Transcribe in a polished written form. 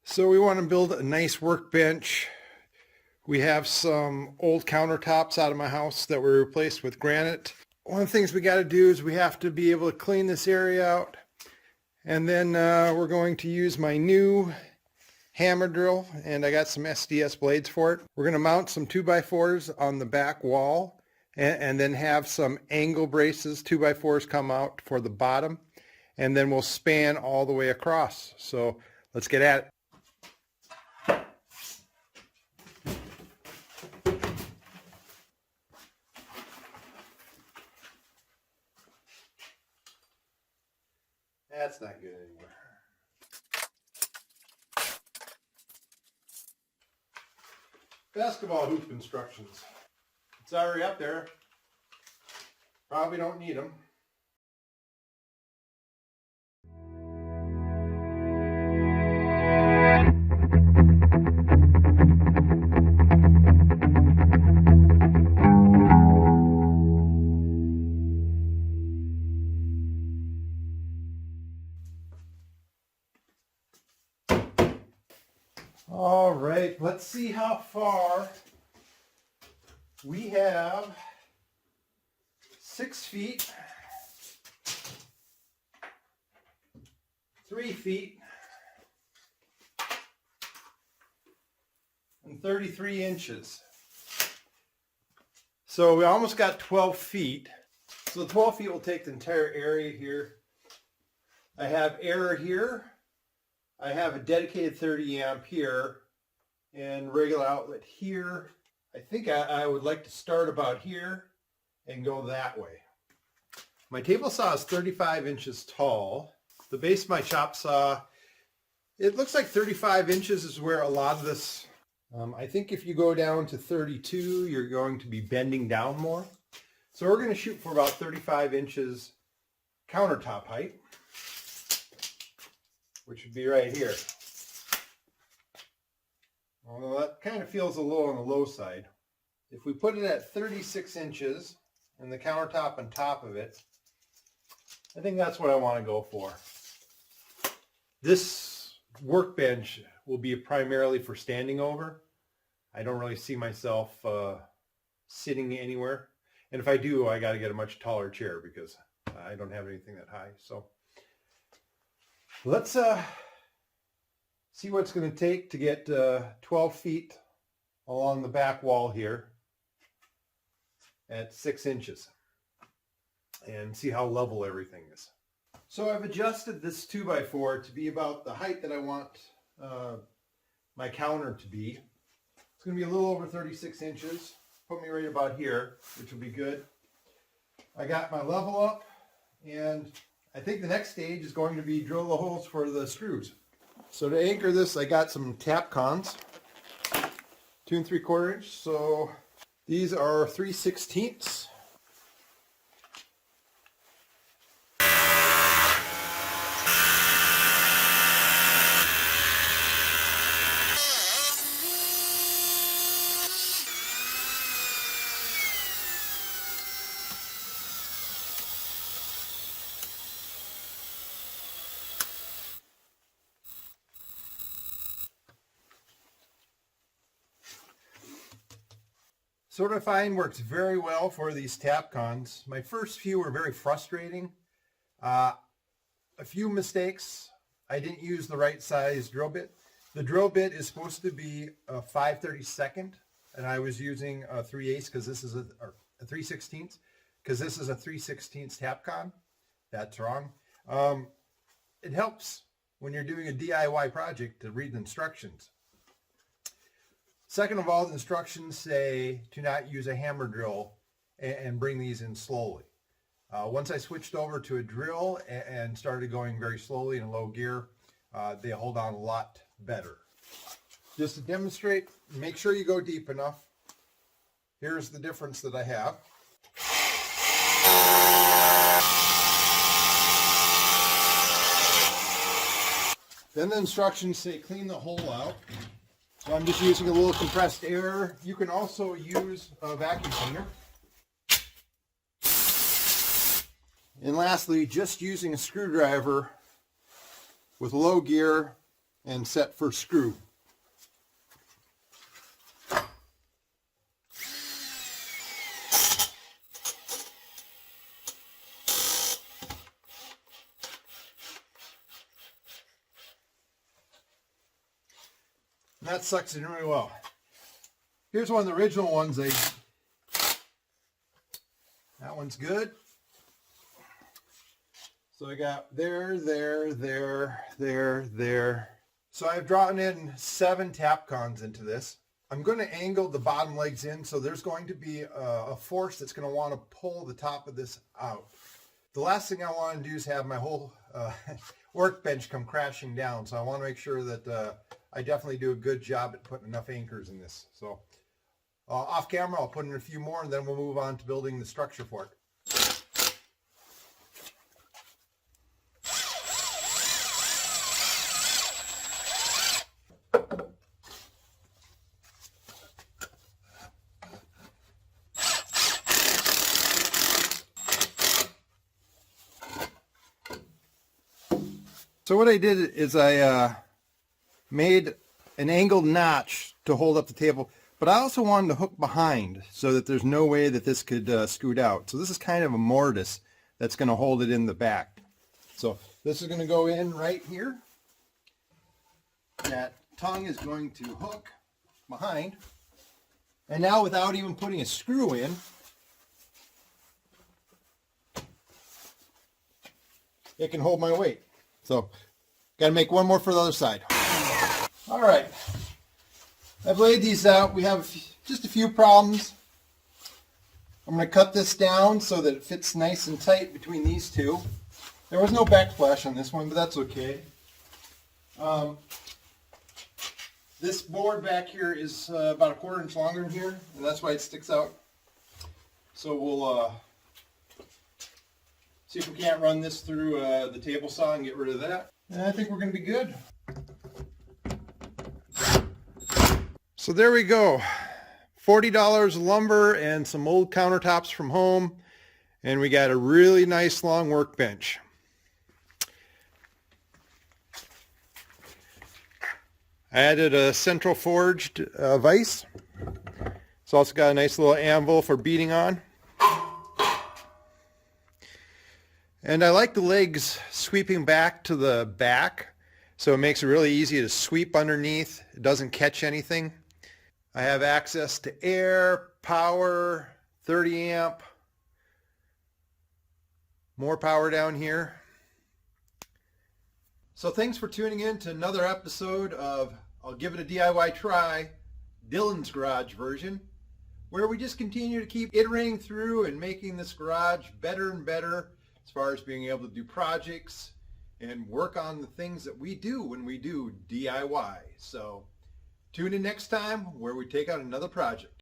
So we want to build a nice workbench. We have some old countertops out of my house that were replaced with granite. One of the things we got to do is we have to be able to clean this area out. And then we're going to use my new hammer drill, and I got some SDS blades for it. We're going to mount some 2x4s on the back wall and then have some angle braces, 2x4s come out for the bottom, and then we'll span all the way across. So let's get at it. That's not good anymore. Basketball hoop instructions. It's already up there. Probably don't need them. All right, let's see how far we have. 6 feet, 3 feet, and 33 inches. So we almost got 12 feet. So the 12 feet will take the entire area here. I have air here. I have a dedicated 30 amp here and regular outlet here. I think I would like to start about here and go that way. My table saw is 35 inches tall. The base of my chop saw, it looks like 35 inches is where a lot of this, I think if you go down to 32, you're going to be bending down more. So we're going to shoot for about 35 inches countertop height, which would be right here. Although that kind of feels a little on the low side. If we put it at 36 inches and the countertop on top of it, I think that's what I want to go for. This workbench will be primarily for standing over. I don't really see myself sitting anywhere. And if I do, I got to get a much taller chair because I don't have anything that high. So let's see what it's going to take to get 12 feet along the back wall here at 6 inches and see how level everything is. So I've adjusted this 2x4 to be about the height that I want my counter to be. It's going to be a little over 36 inches. Put me right about here, which will be good. I got my level up, and I think the next stage is going to be drill the holes for the screws. So to anchor this, I got some Tapcons, 2 3/4 inch. So these are 3/16. So what I find works very well for these Tapcons. My first few were very frustrating. A few mistakes. I didn't use the right size drill bit. The drill bit is supposed to be a 5/32, and I was using a 3/8 because this is a 3/16 because this is a 3/16 Tapcon. That's wrong. It helps when you're doing a DIY project to read the instructions. Second of all, the instructions say to not use a hammer drill and bring these in slowly. Once I switched over to a drill and started going very slowly in low gear, they hold on a lot better. Just to demonstrate, make sure you go deep enough. Here's the difference that I have. Then the instructions say clean the hole out. So I'm just using a little compressed air. You can also use a vacuum cleaner. And lastly, just using a screwdriver with low gear and set for screw. And that sucks in really well. Here's one of the original ones. That one's good. So I got there. So I've drawn in 7 Tapcons into this. I'm going to angle the bottom legs in, so there's going to be a force that's going to want to pull the top of this out. The last thing I want to do is have my whole workbench come crashing down, so I want to make sure that I definitely do a good job at putting enough anchors in this. So off camera, I'll put in a few more, and then we'll move on to building the structure for it. So what I did is I made an angled notch to hold up the table, but I also wanted to hook behind so that there's no way that this could scoot out. So this is kind of a mortise that's going to hold it in the back. So this is going to go in right here. That tongue is going to hook behind. And now without even putting a screw in, it can hold my weight. So, got to make one more for the other side. All right, I've laid these out. We have just a few problems. I'm going to cut this down so that it fits nice and tight between these two. There was no backsplash on this one, but that's okay. This board back here is about 1/4 inch longer than here, and that's why it sticks out. So we'll see if we can't run this through the table saw and get rid of that. And I think we're going to be good. So there we go. $40 lumber and some old countertops from home. And we got a really nice long workbench. I added a central forged vise. It's also got a nice little anvil for beating on. And I like the legs sweeping back to the back, so it makes it really easy to sweep underneath. It doesn't catch anything. I have access to air, power, 30 amp, more power down here. So thanks for tuning in to another episode of I'll Give It a DIY Try, Dylan's Garage version, where we just continue to keep iterating through and making this garage better and better as far as being able to do projects and work on the things that we do when we do DIY. So tune in next time where we take out another project.